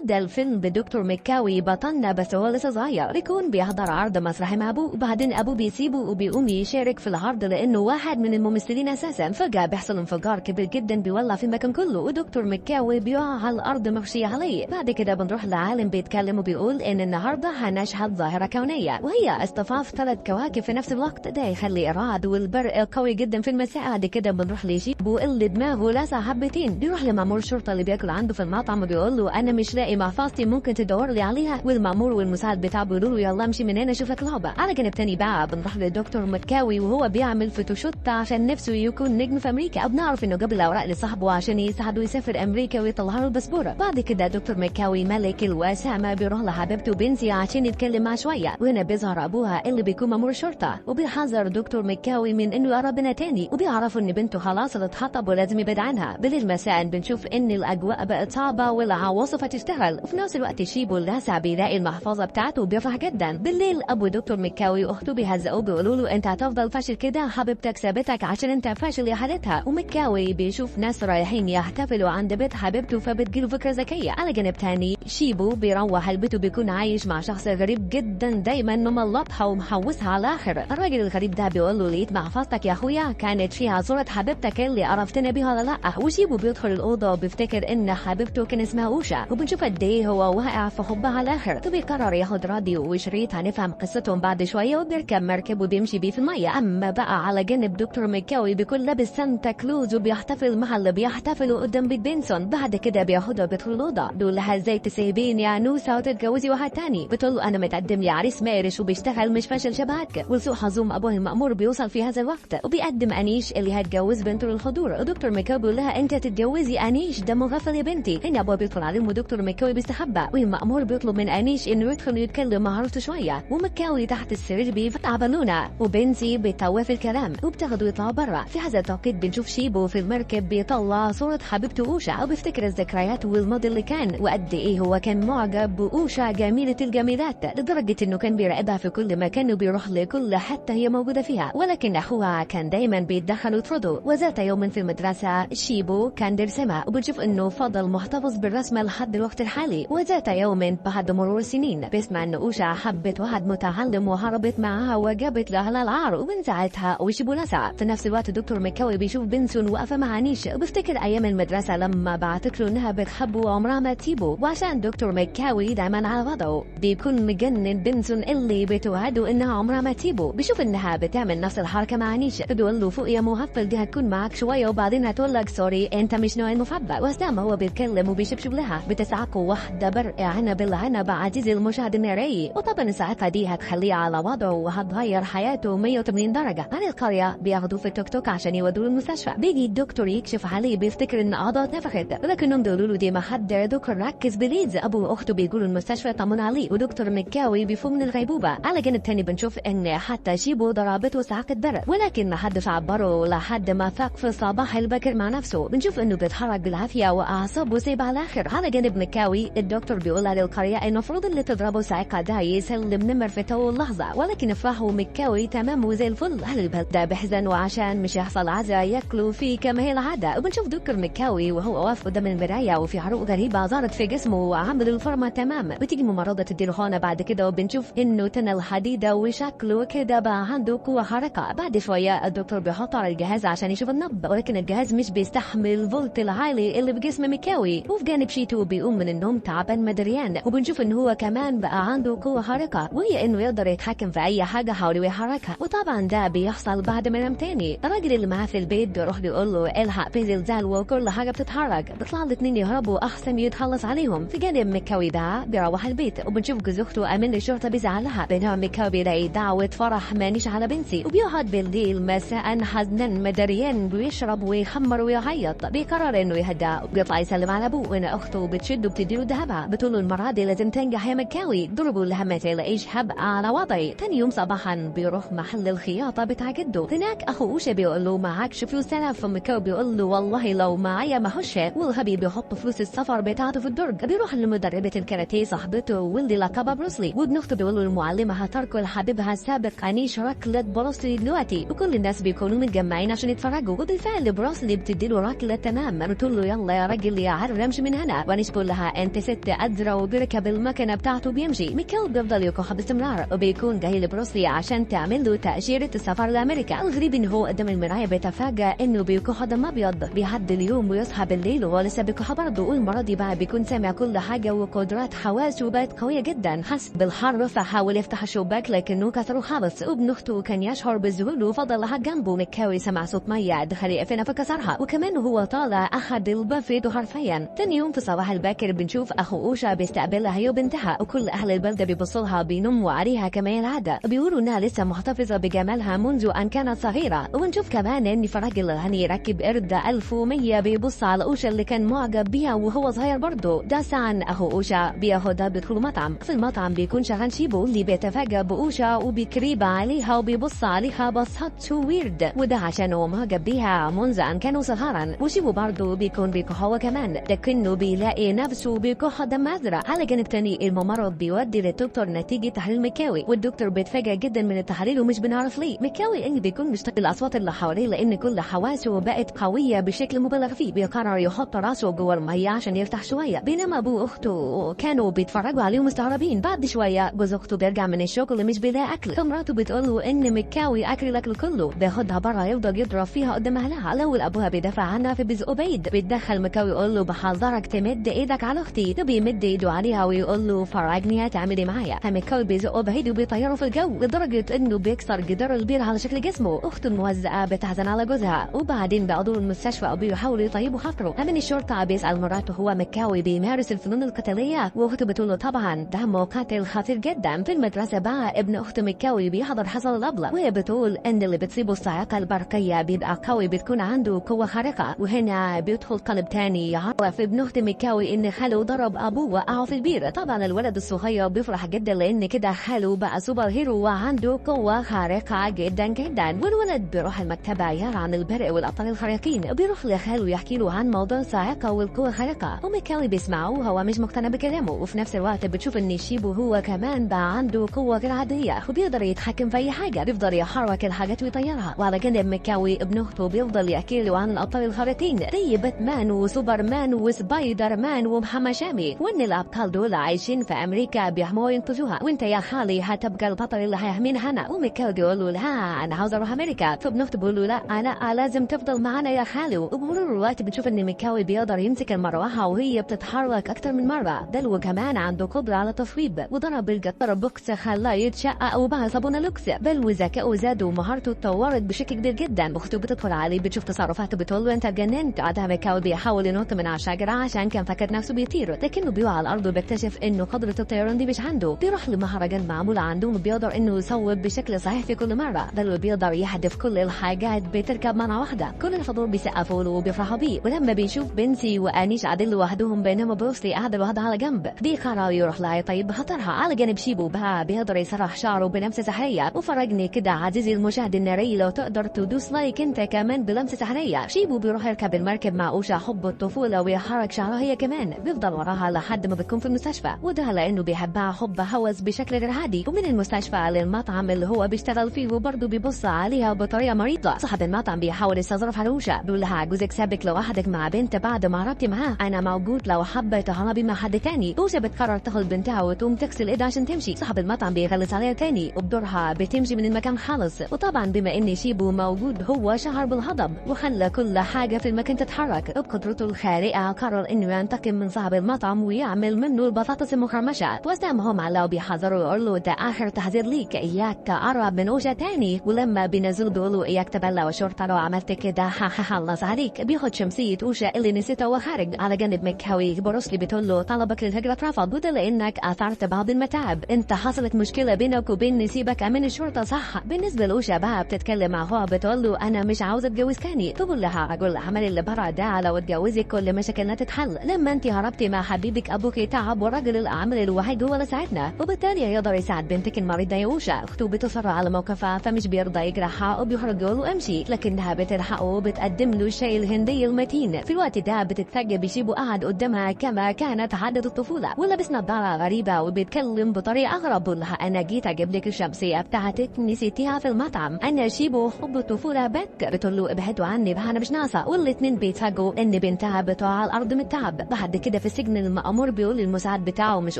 بيبدأ الفيلم بدكتور مكاوي بطلنا بس هو لسه صغير بيكون بيحضر عرض مسرحي مع ابوه، وبعدين ابوه بيسيبه وبيقوم يشارك في العرض لانه واحد من الممثلين اساسا. فجأة بيحصل انفجار كبير جدا بيولع في المكان كله، ودكتور مكاوي بيقع على الارض مغشي عليه. بعد كده بنروح لعالم بيتكلم وبيقول ان النهارده هنشهد ظاهرة كونية وهي اصطفاف 3 كواكب في نفس الوقت، ده يخلي الرعد والبرق قوي جدا في المساء. بعد كده بنروح لشيبو اللي دماغه لاسع حبتين، بيروح لمأمور الشرطة اللي بياكل عنده في المطعم وبيقول له انا مش لاقي محفظتي، ممكن تدور لي عليها؟ والمأمور والمساعد بتاعه بيقولوا له يلا امشي من هنا شوف لك لعبة. على جانب تاني بقى بنروح للدكتور مكاوي وهو بيعمل فوتوشوت عشان نفسه يكون نجم في امريكا، وبنعرف انه جاب الاوراق لصاحبه عشان يساعده يسافر امريكا ويطلع له الباسبوره. بعد كده دكتور مكاوي ملك الوسامه بيروح لحبيبته بنسي عشان يتكلم معاه شويه، وهنا بيظهر ابوها اللي بيكون مأمور الشرطه وبيحذر دكتور مكاوي من انه يقرب منها تاني، وبيعرفوا ان بنته خلاص اتخطب ولازم يبعد عنها. بالليل مساء بنشوف ان الاجواء بقت صعبه والعواصف هتشتغل، وفي نفس الوقت شيبو اللاسع بيلاقي المحفظه بتاعته وبيفرح جدا. بالليل ابو دكتور مكاوي واخته بيهزقوه بيقولوا له انت هتفضل فاشل كده، حبيبتك سابتك عشان انت فاشل يا حالتها. ومكاوي بيشوف ناس رايحين يحتفلوا عند بيت حبيبته فبتجيله فكره ذكيه. على جانب تاني شيبو بيروح البيت وبيكون عايش مع شخص غريب جدا دايما مملطها ومحوسها على الاخر. الراجل الغريب ده بيقول له لقيت محفظتك يا اخويا كانت فيها صوره حبيبتك اللي عرفتنا بيها ولا لا؟ وشيبو بيدخل الاوضه وبيفتكر ان حبيبته كان اسمها اوشا، وبنشوف قد ايه هو واقع في حبها على الاخر. وبيقرر ياخد راديو وشريط هنفهم قصتهم بعد شويه، وبيركب مركب وبيمشي بيه في الميه. اما بقى على جانب دكتور مكاوي بيكون لابس سانتا كلوز وبيحتفل مع اللي بيحتفلوا قدام بيت بنسون. بعد كده بياخدها وبيدخل الاوضه، بيقول لها ازاي تسيبيني يا نوسه وتتجوزي واحد تاني؟ بتقول له انا متقدم لي عريس مارش وبيشتغل مش فاشل شبهك. ولسوء حظهم ابوه المأمور بيوصل في هذا الوقت وبيقدم انيش اللي هتجوز بنته للحضور، ودكتور مكاوي بيقول لها انت تتجوزي انيش ده مغفل يا بنتي. هنا ابوه بيدخل عليهم ودكتور مكاوي بيستخبى، والمأمور بيطلب من انيش انه يدخل يتكلم مع عروسته شويه، ومكاوي تحت السرير بيفتح بالونه وبنتي بتطوف الكلام وبتاخده يطلع برا. في هذا التوقيت بنشوف شيبو في المركب بيطلع صوره حبيبته اوشا وبيفتكر الذكريات والماضي اللي كان وقد ايه هو كان معجب باوشا جميله الجميلات، لدرجه انه كان بيراقبها في كل مكان وبيروح لكل حته هي موجوده فيها، ولكن اخوها كان دايما بيتدخل ويطرده. وذات يوم في المدرسه شيبو كان بيرسمها وبنشوف انه فضل محتفظ بالرسمه لحد الوقت الحالي. وذات يوم بعد مرور سنين بيسمع ان اوشا حبت واحد متعلم وهربت معها وجابت لها العار، ومن ساعتها وشيبو لسع. في نفس الوقت دكتور مكاوي بيشوف بنسون واقفه مع انيش وبيفتكر ايام المدرسه لما بعتت له انها بتحبه وعمرها ما تسيبه، وعشان دكتور مكاوي دايما على وضعه بيكون مجنن بنسون اللي بتوعده انها عمرها ما تسيبه. بيشوف انها بتعمل نفس الحركه مع انيش، بيقول له فوق يا مغفل دي هتكون معاك شويه وبعدين هتقول لك سوري انت مش نوع المحبه. واثناء ما هو بيتكلم وبيشبشب لها بتسعقه واحده برق عنب العنب عزيزي المشاهد الناري، وطبعا ساعتها دي هتخليه على وضعه وهتغير حياته 180 درجه. عن القريه بياخدوه في التوك توك عشان يودوه المستشفى، بيجي الدكتور يكشف عليه بيفتكر ان اعضاء اتنفخت، لكنهم بيقولوا له دي ما حد دكتور ركز بليز. ابو واخته بيجوا المستشفى يطمنوا عليه، ودكتور مكاوي بيفوق من الغيبوبه. على جانب تاني بنشوف ان حتى شيبو ضربته صعقه برق، ولكن ما حدش عبره لحد ما فاق في الصباح الباكر مع نفسه. بنشوف انه بيتحرك بالعافيه واعصابه سايبه على الاخر. على جانب مكاوي الدكتور بيقول للقريه انه المفروض اللي تضربه صاعقه ده يسلم نمر في تو لحظه، ولكن افراحه مكاوي تمام وزي الفل. اهل البلد ده بيحزنوا عشان مش هيحصل عزا ياكلوا فيه كما هي العاده. وبنشوف دكتور مكاوي وهو واقف قدام المرايه وفي عروق غريبه ظهرت في جسمه وعامل الفورمه تمام. بتيجي ممرضه تديله حقنه بعد كده وبنشوف انه تنى الحديده وشكله كده بقى عنده قوه خارقه. بعد شويه الدكتور بيحط على الجهاز عشان يشوف النبض، ولكن الجهاز مش بيستحمل الفولت العالي اللي في جسم مكاوي. وفي جانب شيتو بيقوم من النوم تعبان مدريان، وبنشوف ان هو كمان بقى عنده قوه خارقه وهي انه يقدر يتحكم في اي حاجه حوله ويحركها، وطبعا ده بيحصل بعد ما ينام تاني. الراجل اللي معاه في البيت بيروح بيقول له الحق في زلزال وكل حاجه بتتحرك، بيطلع الاثنين يهربوا احسن يتخلص عليهم. في جانب مكاوي بقى بيروح البيت وبنشوف جوز اخته امين الشرطه بيزعلها، بينما مكاوي بيلاقي دعوه فرح مانيش على بنتي، وبيقعد بالليل مساء حزنان مدريان بيشرب ويخمر ويعيط. بيقرر انه يهدى وبيطلع يسلم على ابوه، وان اخته بتشده وبتديله ذهبها، بتقول له المره دي لازم تنجح يا مكاوي، ضربوا لها ما تلاقيش هبقى على وضعي. تاني يوم صباحا بيروح محل الخياطه بتاع جده، هناك اخو اوشا بيقول له معكش فلوس سلف، فمكاوي بيقول له والله لو معايا ما هوش، والغبي بيحط فلوس السفر بتاعته في الدرج. بيروح لمدربه الكاراتيه صاحبته واللي لقبها بروسلي، وابن اخته بيقول له المعلمه هتركل حبيبها السابق انيش ركله بروسلي دلوقتي، وكل الناس بيكونوا متجمعين عشان يتفرجوا، وبالفعل بروسلي بتديله ركله تمام. بتقول له يلا يا راجل يا عرب امشي من هنا، وانيش بيقول لها انت ست أدرى وبيركب المكنة بتاعته بيمشي. ميكاوي بيفضل يكح باستمرار وبيكون جاي لبروسلي عشان تعمل له تأشيرة السفر لأمريكا. الغريب إن هو قدام المراية بيتفاجأ إنه بيكح دم أبيض. بيعدي اليوم ويصحى بالليل وهو لسه بيكح برضه، والمرة دي بقى بيكون سامع كل حاجة وقدرات حواسه بقت قوية جدا. حس بالحر فحاول يفتح الشباك لكنه كسره خالص. وابن أخته كان يشعر بالذهول وفضل لها جنبه. ميكاوي سمع صوت مية دخل يقفنا فكسرها، وكمان هو طالع أخد البافيته حرفيا. تاني يوم في الصباح الباكر بنشوف أخو أوشا بيستقبلها هي وبنتها، وكل أهل البلدة بيبصلها بينموا عليها كما العادة. بيقولوا إنها لسه محتفظة بجمالها منذ أن كانت صغيرة. ونشوف كمان إن فرج الغني ركب قرد 1100 بيبص على أوشا اللي كان معجب بيها وهو صغير برضه. ده ساعة أخو أوشا بياخدها بيدخلوا مطعم. في المطعم بيكون شغال شيبو اللي بيتفاجأ بأوشا وبيكريب عليها وبيبص عليها بصات شو ويرد، وده عشان هو معجب بيها منذ أن كانوا صغارا. وشيبو برضه بيكون بيكح هو كمان، لكنه بيلاقي نفسه بيكح دم أزرق. على جانب تاني الممرض بيودي للدكتور نتيجة تحليل ميكاوي، والدكتور بيتفاجأ جدا من التحاليل ومش بنعرف ليه. ميكاوي إن بيكون مشتاق للأصوات اللي حواليه لأن كل حواسه بقت قوية بشكل مبالغ فيه. بيقرر يحط راسه جوه المية عشان يرتاح شوية، بينما أبوه وأخته كانوا بيتفرجوا عليه مستغربين. بعد شوية جوز أخته بيرجع من الشغل مش بيلاقي أكل، فمراته بتقول له إن ميكاوي أكل الأكل كله. بياخدها برا يفضل يضرب فيها قدام أهلها. الأول أبوها بيدافع عنها في بيزقه بعيد، بيتدخل ميكاوي يقول له بحذرك تمد إيدك على أختي. بيمد إيده عليها ويقول له فرجني هتعملي معايا. فميكاوي بيزقه بعيد وبيطيره في الجو لدرجة إنه بيكسر جدار البير على شكل جسمه. أخته الموزعة بتحزن على جوزها، وبعدين بيقعدوا المستشفى وبيحاولوا يطيبوا خاطره. أمين الشرطة بيسأل مراته هو ميكاوي بيمارس الفنون القتالية، واخته بتقول له طبعا ده مقاتل خطير جدا. في المدرسة بقى ابن أخت ميكاوي بيحضر حصل الأبلة، وهي بتقول إن اللي بتصيبه الصاعقة البرقية بيبقى قوي، بتكون عنده قوة خارقة. وهنا بيدخل قلب تاني يعرف ابن أخت ميكاوي إن خاله ضرب أبوه وقعه في البير. طبعا الولد الصغير بيفرح جدا لأن كده خاله بقى سوبر هيرو وعنده قوة خارقة جدا جدا. والولد بيروح المكتبة يرى عن البرق والأبطال الخارقين، بيروح لخاله يحكي له عن موضوع الصاعقة والقوة الخارقة، وميكاوي بيسمعه وهو مش مقتنع بكلامه. وفي نفس الوقت بتشوف إن شيبو هو كمان بقى عنده قوة غير عادية وبيقدر يتحكم في أي حاجة، بيفضل يحرك الحاجات ويطيرها. وعلى جانب ميكاوي ابن أخته بيفضل يحكي له عن الأبطال الخارقين زي باتمان وسوبرمان وسبايدر مان ومحمد شامي، وإن الأبطال دول عايشين في أمريكا بيحموا ينقذوها، وأنت يا خالي هتبقى البطل اللي هيحمينا هنا. وميكاوي بيقول له لا أنا عاوز أروح أمريكا، فابن أخته بيقول له لا أنا لازم تفضل معانا يا خالي. وبمرور الوقت بتشوف إن ميكاوي بيقدر يمسك المروحة وهي بتتحرك أكتر من مرة. دلو كمان عنده قدرة على التصويب، وضرب الجطار بوكس خلاه يتشقق وبقى صابونة لوكس. بل وذكائه زاد ومهارته اتطورت بشكل كبير جدا. أخته بتدخل عليه بتشوف تصرفاته بتقول له أنت اتجننت. بعدها ميكاوي بيحاول ينط من على الشجرة عشان كان فاكر نفسه بيطير، لكنه بيقع على الأرض وبيكتشف إنه قدرة الطيران دي مش عنده. بيروح لمهرجان معمول عندهم وبيقدر إنه يصوب بشكل صحيح في كل مرة. دلو بيقدر يحدف كل الحاجات بتركب مرة واحدة. كل الحضور بيسقفوا له وبيفرحوا بيه. ولما بيشوف بنسي وأنيش قاعدين لوحدهم بينما بروسلي قاعد لوحدها على جنب، بيقرر يروح لها يطيب بخطرها. على جانب شيبو بقى بيقدر يسرح شعره بلمسة سحرية. وفرجني كده عزيزي المشاهد الناري لو تقدر تدوس لايك انت كمان بلمسة سحرية. شيبو بيروح يركب المركب مع أوشا حب الطفولة ويحرك شعرها هي كمان. بيفضل وراها لحد ما بتكون في المستشفى، وده لأنه بيحبها حب هوس بشكل غير عادي. ومن المستشفى للمطعم اللي هو بيشتغل فيه وبرضه بيبص عليها بطريقة مريضة. صاحب المطعم بيحاول يستظرف على أوشا، بيقول لها جوزك سابك لوحدك مع بنت بعد ما هربتي معاه، أنا موجود لو حابة تهربي مع حد تاني. أوشا بتقرر تاخد بنتها وتقوم تغسل ايدها عشان تمشي. صاحب المطعم بيغلس عليها تاني وبدورها بتمشي من المكان خالص. وطبعا بما ان شيبو موجود هو شعر بالغضب وخلى كل حاجة في المكان تتحرك. بقدرته الخارقة قرر انه ينتقم من صاحب المطعم ويعمل منه البطاطس المقرمشة. وسامهم على وبيحذروا يقول له ده آخر تحذير ليك، إياك تقرب من أوشا تاني. ولما بينزلوا بيقولوا إياك تبلع وشرطة لو عملت كده هخلص عليك. بياخد شمسية أوشا اللي نسيتها وخارج. على جانب ميكاوي بروسلي بتقول له طلبك للهجرة اترفض، وده لأنك أثرت بعض المتاعب. انت حصلت مشكلة بينك وبين نسيبك أمين الشرطة صح. بالنسبة لأوشا بقى بتتكلم مع هو بتقول له أنا مش عاوزة أتجوز تاني. تقول لها رجل الأعمال اللي برا ده لو اتجوزك كل مشاكلنا تتحل. لما انت هربتي مع حبيبك أبوك تعب ورجل الأعمال الوحيد هو اللي ساعدنا، وبالتالي يقدر يساعد بنتك المريضة يا أوشا. أخته بتصر على موقفها فمش بيرضى يجرحها وبيخرج يقول له امشي، لكنها بتلحقه وبتقدم له الشاي الهندي المتين. في الوقت ده بتتفاجئ بشيبو قاعد قدامها كما كانت عادة الطفولة ولابس نظارة غريبة وبيتكلم بطريقة أغرب. بقول لها أنا جيت أجيب لك الشمسية بتاعتك نسيتيها في المطعم. أنا شيبو حب الطفولة بك. بتقول له ابعدوا عني بقى أنا مش ناقصة. والاتنين بيتفاجئوا إن بنتها بتقع على الأرض من التعب. بعد كده في السجن المأمور بيقول للمساعد بتاعه مش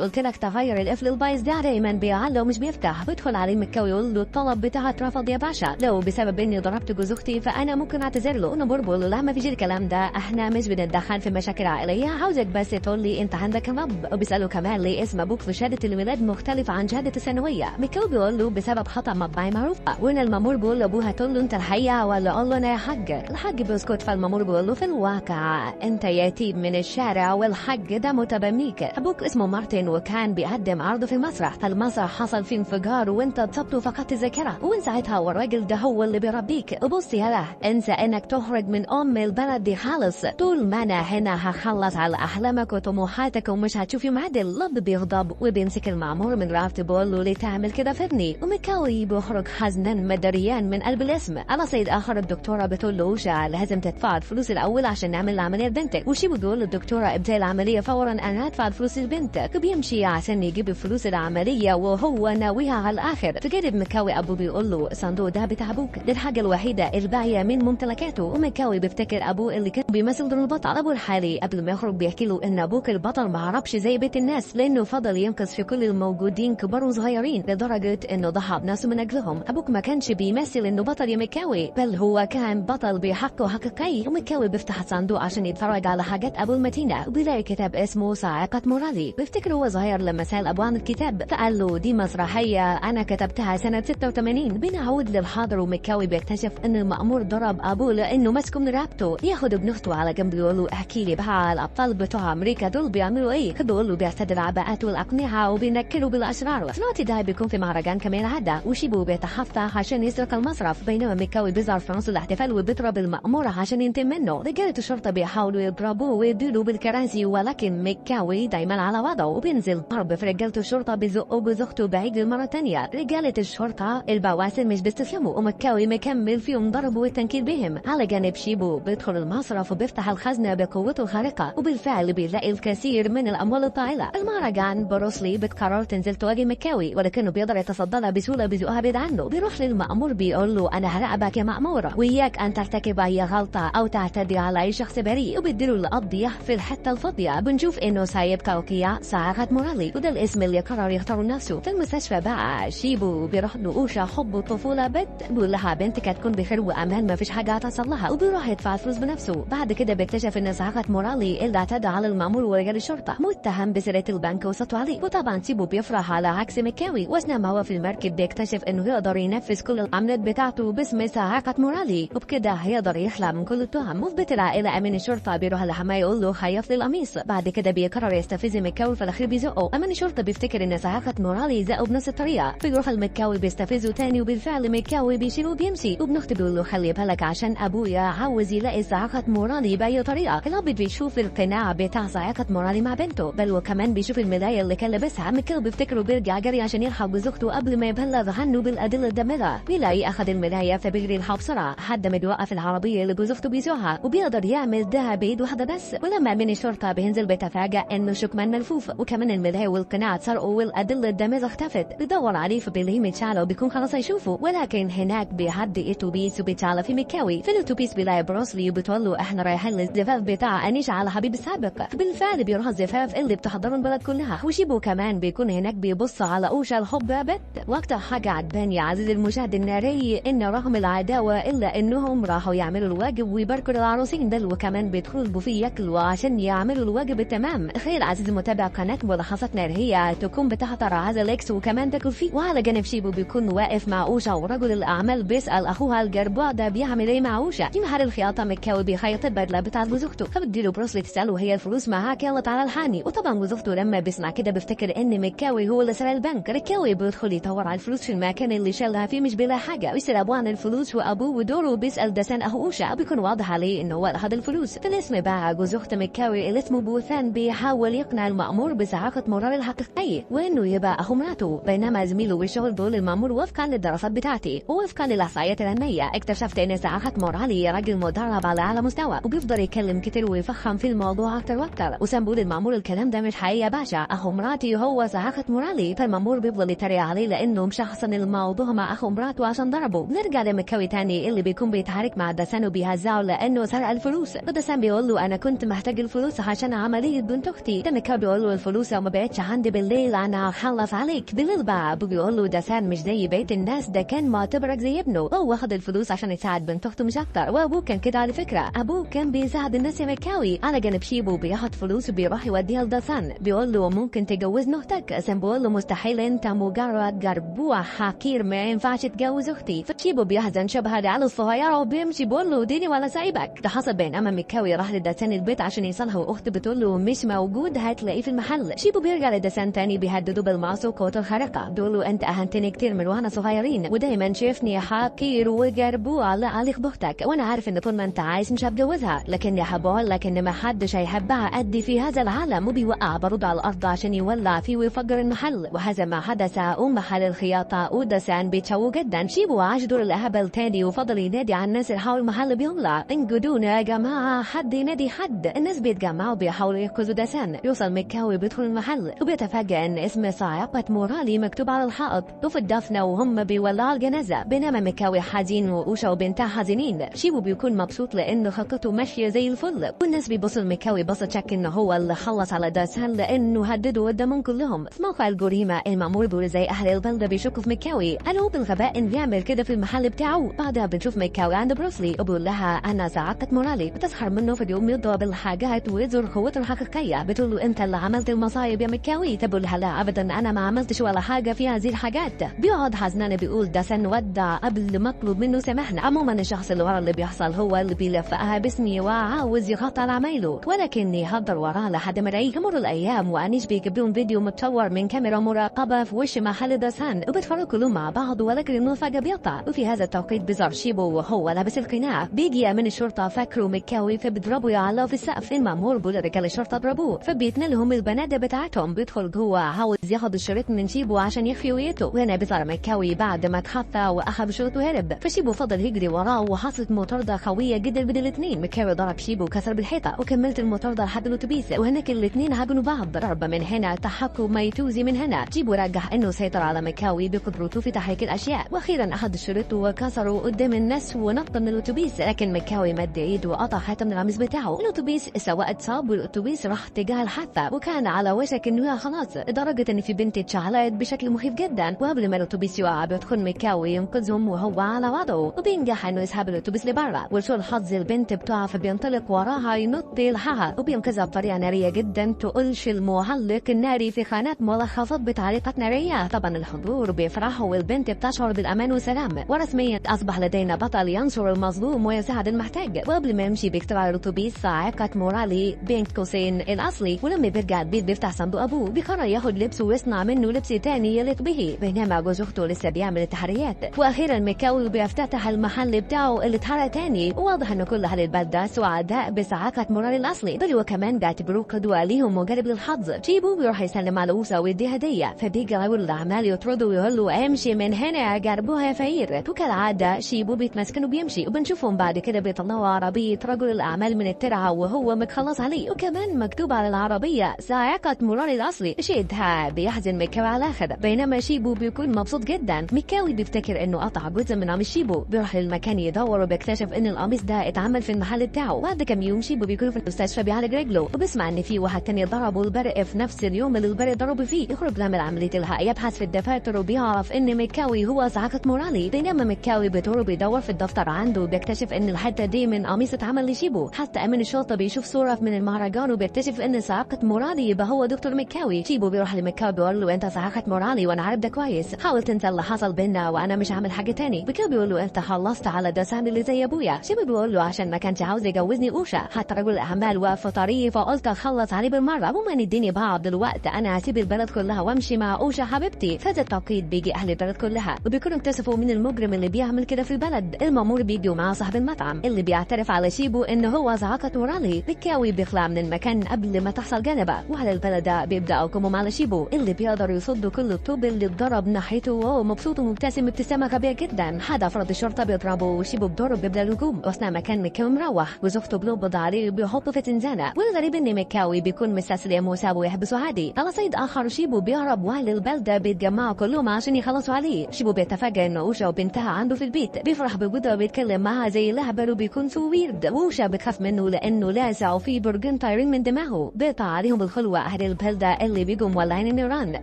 قلت لك تغير القفل البايظ ده دايما بيعلق ومش بيفتح. بيدخل عليه مكاوي يقول له الطلب بتاعك اترفض يا باشا، لو بسبب اني ضربت جوز اختي فانا ممكن اعتذر له. نمر بيقول له لا ما فيش الكلام ده، احنا مش بنتدخل في مشاكل عائليه، عاوزك بس تقول لي انت عندك رب. وبيساله كمان ليه اسم ابوك في شهاده الميلاد مختلف عن شهاده الثانويه. مكاوي بيقول له بسبب خطا مطبعي معروف. وهنا المأمور بيقول لابوها تقول له انت الحقيقه ولا قول له انا يا حاج. الحاج بيسكت، فالمأمور بيقول له في الواقع انت يتيم من الشارع والحاج ده متبنيك. ابوك اسمه مارتن وكان بيقدم عرض في المسرح، فالمسرح حصل فيه انفجار وانت اتصبت وفقدت الذاكره، ومن ساعتها والراجل ده هو اللي بيربيك. بص يالا انسى انك تخرج من البلد دي خالص، طول ما انا هنا هخلص على احلامك وطموحاتك ومش هتشوف يوم عدل. لب بيغضب وبيمسك المأمور من رقبته بيقول له ليه تعمل كده في ابني. ومكاوي بيخرج حزنا مدريان من قلب الاسم. على صيد اخر الدكتوره بتقول له اوشا لازم تدفع الفلوس الاول عشان نعمل العمليه لبنتك. وشيبو بيقول للدكتوره ابدأ العمليه فورا، انا هدفع الفلوس لبنتك. بيمشي عشان يجيب فلوس العمليه وهو ناويها على الاخر. تجرب مكاوي ابو بيقول له الصندوق ده بتاع ابوك، دي الحاجه الوحيده الباقيه من ممتلكاته. ومكاوي بيفتكر ابوه اللي كان بيمثل دور البطل. ابوه الحالي قبل ما يخرج بيحكي له ان ابوك البطل ما هربش زي بيت الناس، لانه فضل ينقذ في كل الموجودين كبار وصغيرين لدرجه انه ضحى بنفسه من اجلهم. ابوك ما كانش بيمثل انه بطل يا مكاوي، بل هو كان بطل بحقه حقيقي. ومكاوي بيفتح الصندوق عشان يتفرج على حاجات ابوه المتينه، وبيلاقي كتاب اسمه صاعقة مورالي. بيفتكر هو صغير لما سال ابوه عن الكتاب فقال له دي مسرحيه انا كتبتها سنه 86. بنعود للحاضر ومكاوي بيكتشف ان المأمور ضرب ابوه لانه مسكه من رقبته. ياخد ابن اخته على جنب يقول له احكي لي بقى الابطال بتوع امريكا دول بيعملوا ايه. بيقول له بيرتدوا العباءات والاقنعه وبينكروا بالاشرار. في الوقت ده بيكون في مهرجان كمان عاده وشيبو بيتحفتح عشان يسرق المصرف، بينما مكاوي بيظهر في نص الاحتفال وبيضرب المأمور عشان ينتم منه. رجاله الشرطه بيحاولوا يضربوه ويديله بالكراسي، ولكن مكاوي دايما على وضعه وبينزل ضرب في رجاله الشرطه بيزقوا جوز اخته بعيد المره تانية. رجاله الشرطه البواسل مش بيستسلموا ومكاوي مكمل فيهم ضرب والتنكيل بهم. على جانب شيبو بيدخل المصرف وبيفتح الخزنه بقوته الخارقه، وبالفعل بيلاقي الكثير من الاموال الطائله. المهرجان بروسلي بتقرر تنزل تواجه مكاوي، ولكنه بيقدر يتصدى لها بسهوله بيزقها بعيد عنه. بيروح للمأمور بيقول له انا هراقبك يا مأمور، وياك ان ترتكب اي غلطه او تعتدي على اي شخص بريء. وبيديله القضيه في الحته الفاضيه. بنشوف انه سايب كاوكيا صاعقة مورالي، وده الاسم اللي قرر يختاره نفسه. في المستشفى بقى شيبو بيروح له اوشا حب وطفوله بيقول لها بنتك هتكون بخير وامان ما فيش حاجه هتحصل لها، وبيروح يدفع فلوس بنفسه. بعد كده بيكتشف ان صاعقة مورالي اللي اعتدى على المأمور ورجال الشرطه متهم بسرقه البنك وسطوا عليه. وطبعا شيبو بيفرح على عكس مكاوي، واثناء ما هو في المركب بيكتشف انه يقدر ينفذ كل العمليات بتاعته باسم صاعقة مورالي، وبكده هيقدر يخلع من كل التهم. وفي بيت العائله امين الشرطه بيروح لحماه يقول له خيط لي القميص. بعد كده بيقرر يستفز مكاوي في الاخير بيزقه. امين الشرطه بيفتكر ان صاعقة مورالي زقه بنفس الطريقه، بيروح المكاوي بيستفزه تاني وبالفعل مكاوي بيشيله وبيمشي. وابن اخته بيقول له خلي بالك عشان ابويا عاوز يلاقي صاعقة مورالي باي طريقه. الاب بيشوف القناع بتاع صاعقة مورالي مع بنته، بل وكمان بيشوف المرايه اللي كان لابسها. مكاوي بيفتكره بيرجع جري عشان يلحق بزوجته قبل ما يبلغ عنه بالادله الدامره. بيلاقي اخذ المرايه فبيجري يلحق بسرعه لحد ما بيوقف العربيه اللي جوز اخته بيسوقها، وبيقدر يعمل ده بايد واحده بس. ولما من الشرطه بينزل بيتفاجئ انه شكمان ملفوف، وكمان المرايه والقناع اتسرقوا والادله الدامره اختفت. بيدور عليه فبيلاقيه متشعل وبيكون خلاص هيشوفه، ولكن هناك بيعدي اتوبيس وبيتشعل في مكاوي. في الاتوبيس بيلاقي بروسلي وبتقول له احنا رايحين للزفاف بتاع انيشا على حبيب السابق. بالفعل بيروح الزفاف اللي بتحضره البلد كلها، وشيبو كمان بيكون هناك بيبص على اوشا الحب بت. وقتها حاجه عجباني يا عزيزي المشاهد الناري ان رغم العداوه الا انهم راحوا يعملوا الواجب ويباركوا للعروسين، بل وكمان بيدخلوا البوفيه ياكلوا عشان يعملوا الواجب التمام. تخيل عزيزي المتابع قناه ملاحظات ناريه تكون بتحضر عزا اكس وكمان تاكل فيه. وعلى جانب شيبو بيكون واقف مع اوشا، ورجل الاعمال بيسال اخوها الجربوع ده بيعمل ايه مع اوشا. في محل الخياطه مكاوي بيخيط البدله بتاعت جوز اخته، فبتديله بروسلي تساله هي الفلوس معاك يلا تعالى الحاني. وطبعا جوز اخته لما بيسمع كده بيفتكر ان مكاوي هو اللي سرق البنك. مكاوي بيدخل يدور على الفلوس في المكان اللي شالها فيه مش بيلاقي حاجه، ويسال ابوه عن الفلوس وابوه ودوره بيسال دسان اخو اوشا، بيكون واضح عليه انه هو اخذ الفلوس. في الاسم بقى جوز اخت مكاوي اللي اسمه بوثان بيحاول يقنع المأمور بصاعقة مورالي الحقيقيه وانه يبقى اخو مراته، بينما زميله بالشغل بيقول للمأمور وفقا للدراسات بتاعتي ووفقا للاحصائيات العلميه اكتشفت ان صاعقة مورالي راجل مدرب على اعلى مستوى وبيفضل يتكلم كتير ويفخم في الموضوع اكتر واكتر. وسام بيقول للمأمور الكلام ده مش حقيقي يا باشا، اخو مراتي هو صاعقة مورالي. فالمأمور بيفضل يتريق عليه لانه مشخصن الموضوع مع اخو مراته عشان ضربه. بنرجع لمكاوي تاني اللي بيكون بيتحارك مع دسان وبيهزعه لانه سرق الفلوس، ودسان بيقول له انا كنت محتاج الفلوس عشان عشان عملية بنت أختي. ده مكاوي بيقول له الفلوس لو ما بقتش عندي بالليل أنا هخلص عليك. بالليل بقى أبوه بيقول له دسان مش زي بقية الناس، ده كان معتبرك زي ابنه، هو واخد الفلوس عشان يساعد بنت أخته مش أكتر. وأبوه كان كده على فكرة، أبوه كان بيساعد الناس يا مكاوي. على جانب شيبو بياخد فلوس وبيروح يوديها لدسان، بيقول له ممكن تجوزني أختك. سام بيقول له مستحيل، أنت مجرد جربوع حقير ما ينفعش تجوز أختي. فشيبو بيحزن شبه العيال الصغيرة وبيمشي بيقول له ديني ولا سايبك. ده حصل بينما مكاوي راح لدسان البيت عشان يصالحه، واخته بتقول له مش موجود هتلاقيه في المحل. شيبو بيرجع لدسان تاني بيهدده بالمعص وقوة الخارقة، بيقول له انت اهنتني كتير من واحنا صغيرين ودايما شايفني حقير وجربوع لا عليك بختك، وانا عارف ان طول ما انت عايز مش هتجوزها، لكني هبقول لك ان ما حدش هيحبها قدي في هذا العالم. وبيوقع برود على الارض عشان يولع فيه ويفجر المحل، وهذا ما حدث محل الخياطة ودسان بيتشوه جدا. شيبو عاش دور الاهبل تاني وفضل ينادي على الناس اللي حول المحل بيولع، انجدونا يا جماعة، حد ينادي حد. الناس بيتجمعوا بيحاولوا ينقذوا دسان. يوصل مكاوي بيدخل المحل وبيتفاجأ ان اسم صاعقة مورالي مكتوب على الحائط، وفي الدفنة وهم بيولعوا الجنازة. بينما مكاوي حزين وأوشا وبنتها حزينين. شيبو بيكون مبسوط لأنه خطته ماشية زي الفل، والناس بيبصوا لمكاوي بصة شك إنه هو اللي خلص على دسان لأنه هددوا قدامهم كلهم. في موقع الجريمة المأمور بيقول زي أهل البلدة بيشكوا في مكاوي، هل هو بالغباء إن بيعمل كده في المحل بتاعه؟ بعدها بنشوف مكاوي عند بروسلي وبيقول لها أنا صاعقة مورالي، بتسخر منه في اليوم يضرب الحاجات ويظهر قوته الحقيقية. بتقول له أنت اللي عملت المصايب يا مكاوي. تقول لها لا أبدا أنا ما عملتش ولا حاجة في هذه الحاجات. بيقعد حزنان بيقول دسان ودع قبل ما اطلب منه سامحنا. عموما الشخص اللي ورا اللي بيحصل هو اللي بيلفقها باسمي وعاوز يغطي على عمايله، ولكن يهدر وراه لحد ما يلاقيه. تمر الايام وانيش بيجيب لهم فيديو متصور من كاميرا مراقبه في وش محل دسان، وبيتفرجوا كلهم مع بعض، ولكن النور فجاه بيقطع. وفي هذا التوقيت بيظهر شيبو وهو لابس القناع، بيجي من الشرطه فاكره مكاوي فبيضربوا يعلقوا في السقف. المأمور بيقول رجال الشرطه ضربوه، فبيتنلهم البنادق بتاعتهم. بيدخل جوه عاوز ياخد الشريط من شيبو عشان يخفي هويته، وهنا بيظهر مكاوي بعد ما اتخفى واخذ شريطه وهرب. فشيبو فضل يجري وراه وحصلت مطارده قويه جدا بين الاثنين. مكاوي ضرب شيبو وكسر بالحيطه، وكملت المطارده لحد الاتوبيس، وهناك الاثنين هاجموا بعض، ضرب من هنا تحكوا ميتوزي من هنا. شيبو رجح انه سيطر على مكاوي بقدرته في تحريك الاشياء، واخيرا اخذ الشريط وكسره قدام الناس ونط من الاتوبيس، لكن مكاوي مد ايده وقطع حته من القميص بتاعه. الاتوبيس السواق اتصاب والاتوبيس راح تجاه الحافه، وكان على وشك انه خلاص، لدرجه ان في بنت اتشعلقت بشكل مخيف جدا. وقبل ما الاتوبيس يقع بيدخل مكاوي ينقذهم وهو على وضعه، وبينجح انه يسحب الاتوبيس لبره. ولسوء الحظ البنت بتقع فبينطلق وراها ينط يلحقها، وبينقذها بطريقه ناريه جدا تقولش المعلق الناري في قناه ملخصات بتعليقات ناريه. طبعا الحضور بيفرحوا والبنت بتشعر بالامان والسلام، ورسميا اصبح لدينا بطل ينصر المظلوم ويساعد المحتاج. وقبل ما يمشي بيكتب على الاتوبيس صاعقه مورالي بين قوسين الاصلي. ولما بيرجع البيت بيفتح صندوق ابوه، بيقرر ياخد لبسه ويصنع منه لبس تاني يليق به، بينما جوز اخته لسه بيعمل التحريات. واخيرا مكاوي بيفتتح المحل بتاعه اللي اتحرق تاني، وواضح ان كل اهل البلده سعداء بصاعقه مورالي الاصلي، بل وكمان بيعتبروه قدوه ليهم وجانب للحظ. شيبو بيروح يسلم على اوسا ويديه هديه، فبيجي رجل الاعمال يطرده ويقول له امشي من هنا جربوها يا فقير. وكالعاده شيبو بيتمسكن وبيمشي، وبنشوفهم بعد كده بيطلعوا عربيه رجل الاعمال من الترعه وهو متخلص عليه، وكمان مكتوب على العربيه صاعقه مورالي الاصلي. شيدها بيحزن مكاوي على الاخر، بينما شيبو بيكون مبسوط جدا. مكاوي بيفتكر انه قطع جزء من قميص شيبو، بيروح للمكان يدور وبيكتشف ان القميص ده اتعمل في المحل بتاعه. بعد كام يوم شيبو بيكون في المستشفى بيعالج رجله، وبيسمع ان في واحد تاني ضربه البرق في نفس اليوم اللي البرق ضربه فيه. يخرج يعمل عمليه الحق، يبحث في الدفاتر وبيعرف ان مكاوي هو صاعقه مورالي. بينما مكاوي بيدور بيدور في الدفتر عنده وبيكتشف ان الحته دي من قميص اتعمل لشيبو. حتى امين الشرطه بيشوف صوره من المهرجان وبيكتشف ان صاعقه مورالي يبقى هو دكتور مكاوي. شيبو بيروح لمكاوي بيقول له انت صاعقه مورالي وانا عارف ده كويس، حاول تنسى اللي حصل بينا وانا مش هعمل حاجه تاني. مكاوي بيقول له انت خلصت على دسان اللي زي ابويا. شيبو بيقول له عشان ما كانش عاوز يجوزني اوشا، حتى رجل الاعمال واقف في طريقي فقلت اخلص عليه بالمره. عموما اديني بعض الوقت انا هسيب البلد كلها وامشي مع اوشا حبيبتي. في هذا التوقيت بيجي اهل البلد كلها وبيكونوا اكتشفوا من المجرم اللي بيعمل كده في البلد. المأمور بيجي ومعاه صاحب المطعم اللي بيعترف على شيبو ان هو صاعقه مورالي. مكاوي بيخلع من المكان قبل ما تحصل جلبه، واهل البلد بيبداوا يقوموا على شيبو اللي بيقدر يصد كل الطوب اللي اتضرب ناحيته، وهو مبسوط ومبتسم ابتسامه غبيه جدا. حد افراد الشرطه بيضربه وشيبو بضرب بيبدا الهجوم، واثناء ما كان مكاوي مروح وزوجته بيقبض عليه وبيحطه في زنزانه. والغريب ان مكاوي بيكون مستسلم وسابه يحبسه عادي. على صيد اخر شيبو بيهرب واهل البلده بيتجمعوا كلهم عشان يخلصوا عليه. شيبو بيتفاجئ ان اوشا وبنتها عنده في البيت، بيفرح بوجودها وبيتكلم معها زي اللهبل وبيكون سو ويرد. اوشا بتخاف منه لانه لاسع وفيه برجنت طايرين من دماغه. بيقطع عليهم بالخلوة أهل البلدة اللي بيجوا مولعين النيران،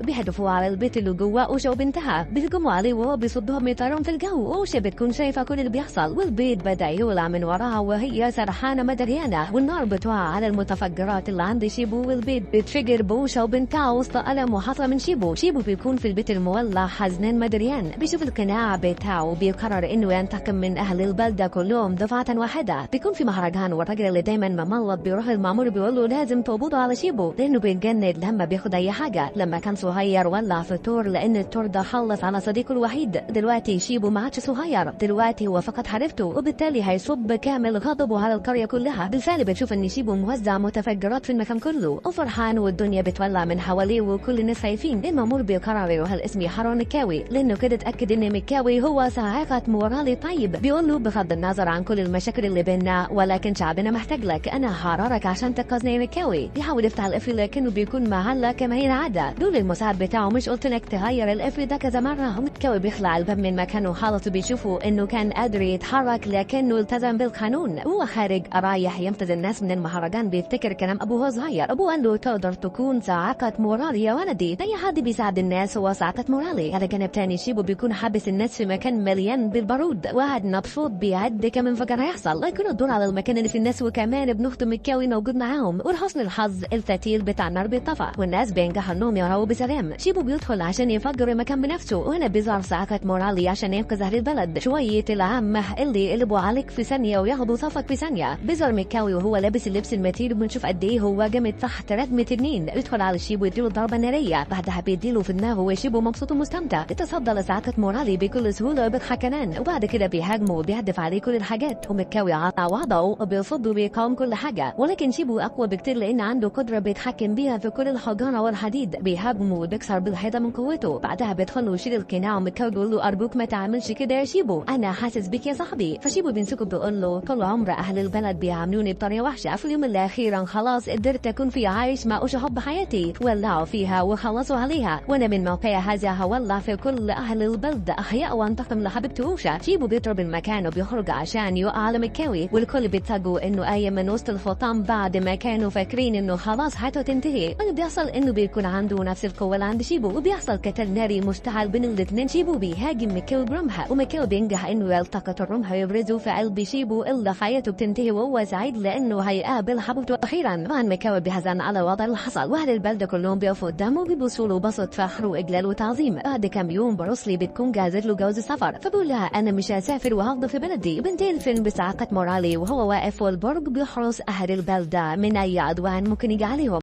بيهدفوا على البيت اللي جواه وشو بنتها، بيهجموا عليه وهو بيصدهم يطيرون في الجو. وشا بتكون شايفة كل اللي بيحصل، والبيت بدأ يولع من وراها وهي سرحانة مدريانة، والنار بتوقع على المتفجرات اللي عند شيبو، والبيت بتفجر بوشا وبنتها وسط ألم وحصل من شيبو. شيبو بيكون في البيت المولع حزنان مدريان، بيشوف القناع بتاعه وبيقرر إنه ينتقم من أهل البلدة كلهم دفعة واحدة. بيكون في مهرجان، والراجل اللي دايما مملط بيروح المأمور بيقول له لازم تقبضوا على شيبو لأنه بيتجند لما بياخد أي حاجة. لما كان صغير ولع في التور لأن التور ده خلص على صديقه الوحيد. دلوقتي شيبو ما عادش صغير، دلوقتي هو فقد حرفته، وبالتالي هيصب كامل غضبه على القرية كلها. بالفعل بنشوف إن شيبو موزع متفجرات في المكان كله وفرحان، والدنيا بتولع من حواليه وكل الناس خايفين. المأمور بيقرر يروح الاسم يحرر مكاوي لأنه كده اتأكد إن مكاوي هو صاعقة مورالي طيب. بيقول له بغض النظر عن كل المشاكل اللي بيننا، ولكن شعبنا محتاج لك، أنا هحررك عشان تنقذني يا مكاوي. بيحاول يفتح القفل لكنه بيكون معلق كما هي العادة. دول المساعد بتاعه مش قلت لك تغير القفل ده كذا مرة؟ مكاوي بيخلع الباب من مكانه خالص، وبيشوفوا إنه كان قادر يتحرك لكنه التزم بالقانون. هو خارج رايح ينقذ الناس من المهرجان، بيفتكر كلام أبوه صغير. أبوه قال له تقدر تكون صاعقة مورالي يا ولدي، أي حد بيساعد الناس هو صاعقة مورالي. على جانب تاني شيبو بيكون حابس الناس في مكان مليان بالبارود، وقاعد مبسوط بيعد كم انفجار هيحصل، لكن الدور على المكان اللي في الناس، وكمان ابن اخته مكاوي موجود معاهم. ولحسن الحظ الفتيل بتاع النار بيطفى والناس بينجحوا انهم يهربوا بسلام. شيبو بيدخل عشان يفجر المكان بنفسه، وهنا بيظهر صاعقة مورالي عشان ينقذ اهل البلد. شويه العامه اللي يقلبوا عليك في ثانيه وياخدوا صفك في ثانيه. بيظهر مكاوي وهو لابس اللبس المتير، وبنشوف قد ايه هو جامد تحت ردمه تنين. يدخل على شيبو يديله ضربه ناريه، بعدها بيديله في دماغه وشيبو مبسوط ومستمتع. يتصدى لصاعقة مورالي بكل سهوله وبيضحك كمان، وبعد كده بيهاجمه وبيهدف عليه كل الحاجات. ومكاوي عطى وضعه وبيصد وبيقاوم كل حاجه، ولكن شيبو اقوى بكتير لان عنده قدره بيتحكم بيها في كل الحجاره والحديد. بيهاجمه وبيكسر بالحيطه من قوته. بعدها بيدخل ويشيل القناع، ومكاوي بيقول له ارجوك ما تعملش كده يا شيبو، انا حاسس بيك يا صاحبي. فشيبو بيمسكه بيقول له طول عمر اهل البلد بيعاملوني بطريقه وحشه، في اليوم اللي اخيرا خلاص قدرت اكون في عايش مع حب حياتي. ولعوا فيها وخلصوا عليها، وانا من موقع هذا هولع في كل اهل البلد احياء وانتقم لحبيبته اوشا. شيبو بيضرب المكان وبيخرج عشان يقع على مكاوي، والكل بيتفاجئوا انه قايم من وسط الحطام بعد ما كانوا فاكرين انه خلاص حياته تنتهي. واللي بيحصل انه بيكون عنده نفس القوه اللي عند شيبو، وبيحصل قتال ناري مشتعل بين الاثنين. شيبو بيهاجم مكاوي برمحه، ومكاوي بينجح انه يلتقط الرمح ويبرزه في قلب شيبو اللي حياته بتنتهي، وهو سعيد لانه هيقابل حبيبته اخيرا. طبعا مكاوي بيحزن على الوضع اللي حصل، واهل البلده كلهم بيقفوا قدامه وبيبصوا له بصه فخر واجلال وتعظيم. بعد كام يوم بروسلي بتكون جازت له جواز السفر، فبقول لها انا مش هسافر وهفضل في بلدي. بنتهي الفيلم بصاعقة مورالي وهو واقف والبرج بيحرس اهل البلده من اي عدوان ممكن يجي عليهم.